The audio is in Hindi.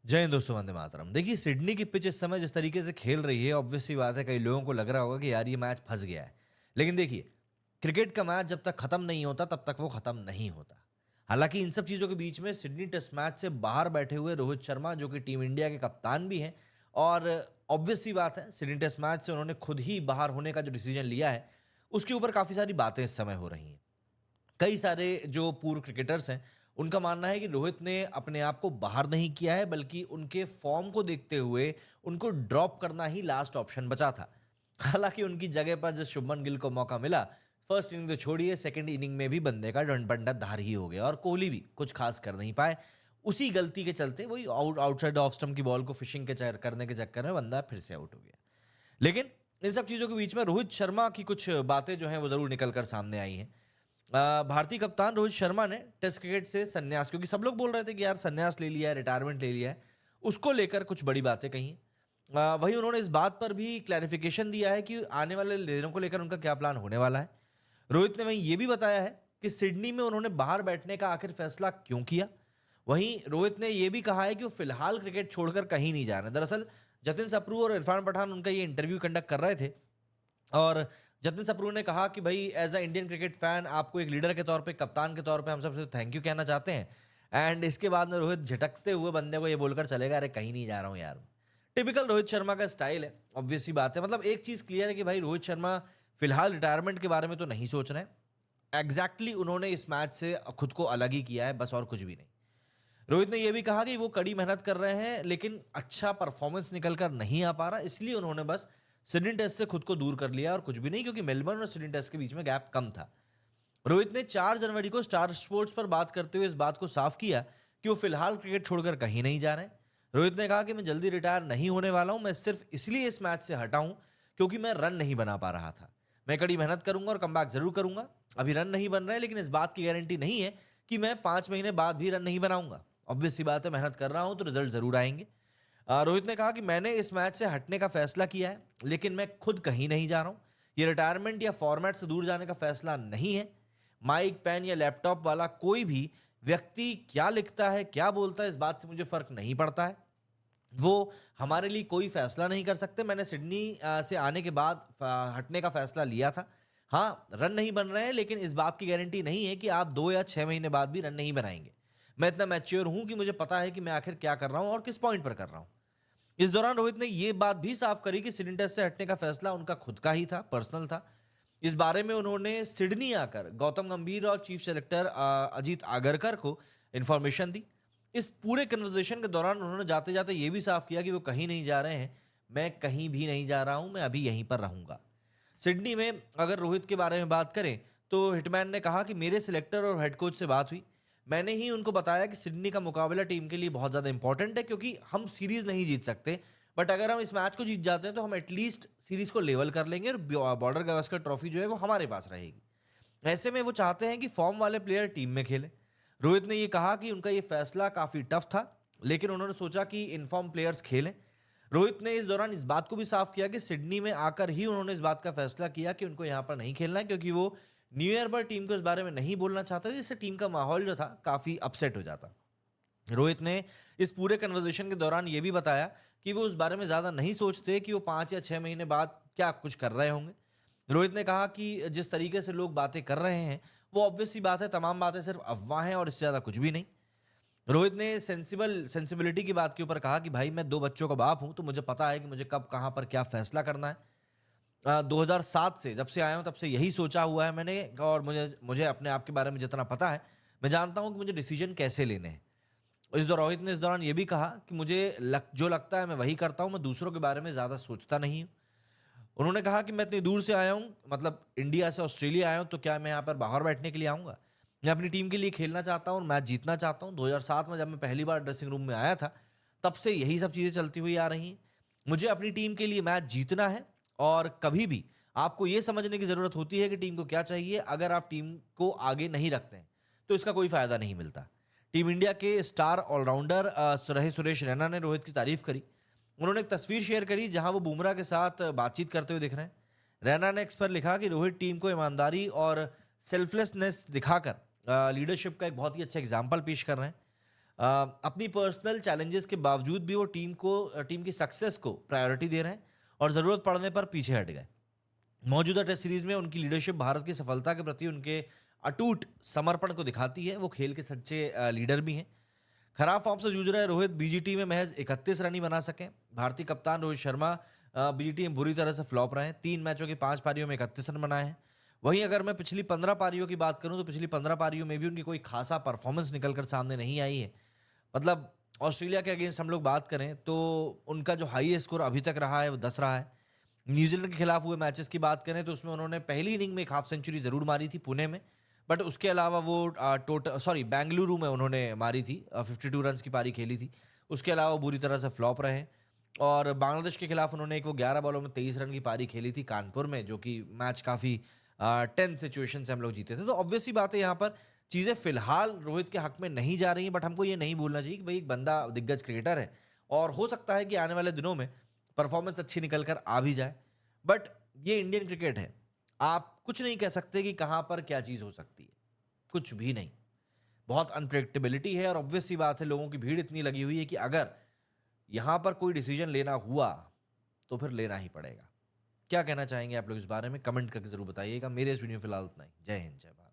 जय हिंद दोस्तों, वंदे मातरम। देखिए, सिडनी की पिच इस समय जिस तरीके से खेल रही है, ऑब्वियस सी बात है कई लोगों को लग रहा होगा कि यार ये मैच फंस गया है। लेकिन देखिए, क्रिकेट का मैच जब तक खत्म नहीं होता तब तक वो खत्म नहीं होता। हालांकि इन सब चीज़ों के बीच में सिडनी टेस्ट मैच से बाहर बैठे हुए रोहित शर्मा, जो कि टीम इंडिया के कप्तान भी हैं, और ऑब्वियस सी बात है सिडनी टेस्ट मैच से उन्होंने खुद ही बाहर होने का जो डिसीजन लिया है, उसके ऊपर काफ़ी सारी बातें इस समय हो रही हैं। कई सारे जो पूर्व क्रिकेटर्स हैं, उनका मानना है कि रोहित ने अपने आप को बाहर नहीं किया है, बल्कि उनके फॉर्म को देखते हुए उनको ड्रॉप करना ही लास्ट ऑप्शन बचा था। हालांकि उनकी जगह पर जब शुभमन गिल को मौका मिला, फर्स्ट इनिंग तो छोड़िए, सेकंड इनिंग में भी बंदे का डंडा धार ही हो गया और कोहली भी कुछ खास कर नहीं पाए। उसी गलती के चलते वही आउटसाइड ऑफ स्टंप की बॉल को फिशिंग के करने के चक्कर में बंदा फिर से आउट हो गया। लेकिन इन सब चीज़ों के बीच में रोहित शर्मा की कुछ बातें जो हैं वो ज़रूर निकल कर सामने आई हैं। भारतीय कप्तान रोहित शर्मा ने टेस्ट क्रिकेट से संन्यास, क्योंकि सब लोग बोल रहे थे कि यार संन्यास ले लिया है, रिटायरमेंट ले लिया है, उसको लेकर कुछ बड़ी बातें कही हैं। वहीं उन्होंने इस बात पर भी क्लैरिफिकेशन दिया है कि आने वाले दिनों को लेकर उनका क्या प्लान होने वाला है। रोहित ने वहीं ये भी बताया है कि सिडनी में उन्होंने बाहर बैठने का आखिर फैसला क्यों किया। वहीं रोहित ने यह भी कहा है कि वो फिलहाल क्रिकेट छोड़कर कहीं नहीं जा रहे हैं। दरअसल जतिन सप्रू और इरफान पठान उनका ये इंटरव्यू कंडक्ट कर रहे थे, और जतिन सप्रू ने कहा कि भाई as a Indian cricket fan आपको एक लीडर के तौर पे, कप्तान के तौर पे हम सबसे थैंक यू कहना चाहते हैं। एंड इसके बाद में रोहित झटकते हुए बंदे को ये बोलकर चलेगा, अरे कहीं नहीं जा रहा हूँ यार। टिपिकल रोहित शर्मा का स्टाइल है, ऑब्वियस सी बात है। मतलब एक चीज़ क्लियर है कि भाई रोहित शर्मा फिलहाल रिटायरमेंट के बारे में तो नहीं सोच रहे हैं। उन्होंने इस मैच से खुद को अलग ही किया है, बस और कुछ भी नहीं। रोहित ने यह भी कहा कि वो कड़ी मेहनत कर रहे हैं, लेकिन अच्छा परफॉर्मेंस निकल कर नहीं आ पा रहा, इसलिए उन्होंने बस सिडनी टेस्ट से खुद को दूर कर लिया और कुछ भी नहीं, क्योंकि मेलबर्न और सिडनी टेस्ट के बीच में गैप कम था। रोहित ने 4 जनवरी को स्टार स्पोर्ट्स पर बात करते हुए इस बात को साफ किया कि वो फिलहाल क्रिकेट छोड़कर कहीं नहीं जा रहे हैं। रोहित ने कहा कि मैं जल्दी रिटायर नहीं होने वाला हूं, मैं सिर्फ इसलिए इस मैच से हटा हूं क्योंकि मैं रन नहीं बना पा रहा था। मैं कड़ी मेहनत करूंगा और कमबैक जरूर करूंगा। अभी रन नहीं बन रहे, लेकिन इस बात की गारंटी नहीं है कि मैं 5 महीने बाद भी रन नहीं बनाऊंगा। ऑब्वियस सी बात है, मेहनत कर रहा हूं तो रिजल्ट जरूर आएंगे। रोहित ने कहा कि मैंने इस मैच से हटने का फैसला किया है, लेकिन मैं खुद कहीं नहीं जा रहा हूं। ये रिटायरमेंट या फॉर्मेट से दूर जाने का फैसला नहीं है। माइक, पेन या लैपटॉप वाला कोई भी व्यक्ति क्या लिखता है, क्या बोलता है, इस बात से मुझे फर्क नहीं पड़ता है। वो हमारे लिए कोई फैसला नहीं कर सकते। मैंने सिडनी से आने के बाद हटने का फैसला लिया था। हाँ, रन नहीं बन रहे हैं, लेकिन इस बात की गारंटी नहीं है कि आप 2 या 6 महीने बाद भी रन नहीं बनाएंगे। मैं इतना मैच्योर हूं कि मुझे पता है कि मैं आखिर क्या कर रहा हूं और किस पॉइंट पर कर रहा हूं। इस दौरान रोहित ने यह बात भी साफ करी कि सिडनी टेस्ट से हटने का फैसला उनका खुद का ही था, पर्सनल था। इस बारे में उन्होंने सिडनी आकर गौतम गंभीर और चीफ सेलेक्टर अजीत आगरकर को इन्फॉर्मेशन दी। इस पूरे कन्वर्सेशन के दौरान उन्होंने जाते जाते ये भी साफ किया कि वो कहीं नहीं जा रहे हैं। मैं कहीं भी नहीं जा रहा हूं, मैं अभी यहीं पर रहूंगा। सिडनी में अगर रोहित के बारे में बात करें, तो हिटमैन ने कहा कि मेरे सिलेक्टर और हेड कोच से बात हुई। मैंने ही उनको बताया कि सिडनी का मुकाबला टीम के लिए बहुत ज़्यादा इंपॉर्टेंट है, क्योंकि हम सीरीज़ नहीं जीत सकते, बट अगर हम इस मैच को जीत जाते हैं तो हम एटलीस्ट सीरीज़ को लेवल कर लेंगे और बॉर्डर गावस्कर ट्रॉफी जो है वो हमारे पास रहेगी। ऐसे में वो चाहते हैं कि फॉर्म वाले प्लेयर टीम में खेलें। रोहित ने ये कहा कि उनका ये फैसला काफ़ी टफ था, लेकिन उन्होंने सोचा कि इनफॉर्म प्लेयर्स खेलें। रोहित ने इस दौरान इस बात को भी साफ किया कि सिडनी में आकर ही उन्होंने इस बात का फैसला किया कि उनको यहाँ पर नहीं खेलना है, क्योंकि वो न्यू ईयर पर टीम को इस बारे में नहीं बोलना चाहते थे, जिससे टीम का माहौल जो था काफ़ी अपसेट हो जाता। रोहित ने इस पूरे कन्वर्सेशन के दौरान ये भी बताया कि वो उस बारे में ज़्यादा नहीं सोचते कि वो 5 या 6 महीने बाद क्या कुछ कर रहे होंगे। रोहित ने कहा कि जिस तरीके से लोग बातें कर रहे हैं, वो ऑब्वियस सी बात है, तमाम बातें सिर्फ अफवाह हैं और इससे ज़्यादा कुछ भी नहीं। रोहित ने सेंसिबिलिटी की बात के ऊपर कहा कि भाई मैं 2 बच्चों का बाप हूँ, तो मुझे पता है कि मुझे कब, कहाँ पर क्या फैसला करना है। 2007 से जब से आया हूँ तब से यही सोचा हुआ है मैंने, और मुझे मुझे अपने आप के बारे में जितना पता है, मैं जानता हूँ कि मुझे डिसीजन कैसे लेने हैं। और रोहित ने इस दौरान ये भी कहा कि मुझे जो लगता है मैं वही करता हूँ, मैं दूसरों के बारे में ज़्यादा सोचता नहीं हूँ। उन्होंने कहा कि मैं इतनी दूर से आया हूँ, मतलब इंडिया से ऑस्ट्रेलिया आया हूँ, तो क्या मैं यहाँ पर बाहर बैठने के लिए आऊँगा? मैं अपनी टीम के लिए खेलना चाहता हूँ और मैच जीतना चाहता हूँ। 2007 में जब मैं पहली बार ड्रेसिंग रूम में आया था, तब से यही सब चीज़ें चलती हुई आ रही हैं। मुझे अपनी टीम के लिए मैच जीतना है, और कभी भी आपको ये समझने की ज़रूरत होती है कि टीम को क्या चाहिए। अगर आप टीम को आगे नहीं रखते हैं, तो इसका कोई फ़ायदा नहीं मिलता। टीम इंडिया के स्टार ऑलराउंडर रहे सुरेश रैना ने रोहित की तारीफ करी। उन्होंने एक तस्वीर शेयर करी जहां वो बुमराह के साथ बातचीत करते हुए दिख रहे हैं। रैना ने एक्स पर लिखा कि रोहित टीम को ईमानदारी और सेल्फलेसनेस दिखाकर लीडरशिप का एक बहुत ही अच्छा एग्जाम्पल पेश कर रहे हैं। अपनी पर्सनल चैलेंजेस के बावजूद भी वो टीम की सक्सेस को प्रायोरिटी दे रहे हैं और ज़रूरत पड़ने पर पीछे हट गए। मौजूदा टेस्ट सीरीज में उनकी लीडरशिप भारत की सफलता के प्रति उनके अटूट समर्पण को दिखाती है। वो खेल के सच्चे लीडर भी हैं। खराब फॉर्म से जूझ रहे रोहित बीजीटी में महज 31 रन ही बना सके। भारतीय कप्तान रोहित शर्मा बीजीटी में बुरी तरह से फ्लॉप रहे हैं। 3 मैचों की 5 पारियों में 31 रन बनाए हैं। वहीं अगर मैं पिछली 15 पारियों की बात करूं तो पिछली 15 पारियों में भी उनकी कोई खासा परफॉर्मेंस निकलकर सामने नहीं आई है। मतलब ऑस्ट्रेलिया के अगेंस्ट हम लोग बात करें तो उनका जो हाईएस्ट स्कोर अभी तक रहा है वो 10 रहा है। न्यूजीलैंड के खिलाफ हुए मैचेस की बात करें तो उसमें उन्होंने पहली इनिंग में एक हाफ सेंचुरी जरूर मारी थी पुणे में, बट उसके अलावा वो टोटल सॉरी बेंगलुरु में उन्होंने मारी थी, 52 रन की पारी खेली थी। उसके अलावा वो बुरी तरह से फ्लॉप रहे हैं। और बांग्लादेश के खिलाफ उन्होंने एक वो 11 बॉलों में 23 रन की पारी खेली थी कानपुर में, जो कि मैच काफ़ी टेंस सिचुएशन से हम लोग जीते थे। तो ऑब्वियस सी बात है यहाँ पर चीज़ें फिलहाल रोहित के हक में नहीं जा रही हैं, बट हमको ये नहीं भूलना चाहिए कि भाई एक बंदा दिग्गज क्रिकेटर है और हो सकता है कि आने वाले दिनों में परफॉर्मेंस अच्छी निकल कर आ भी जाए। बट ये इंडियन क्रिकेट है, आप कुछ नहीं कह सकते कि कहाँ पर क्या चीज़ हो सकती है, कुछ भी नहीं। बहुत अनप्रेडिक्टेबिलिटी है और ऑब्वियस सी बात है लोगों की भीड़ इतनी लगी हुई है कि अगर यहाँ पर कोई डिसीजन लेना हुआ तो फिर लेना ही पड़ेगा। क्या कहना चाहेंगे आप लोग इस बारे में? कमेंट करके जरूर बताइएगा। मेरे इस वीडियो में फिलहाल इतना ही। जय हिंद, जय भारत।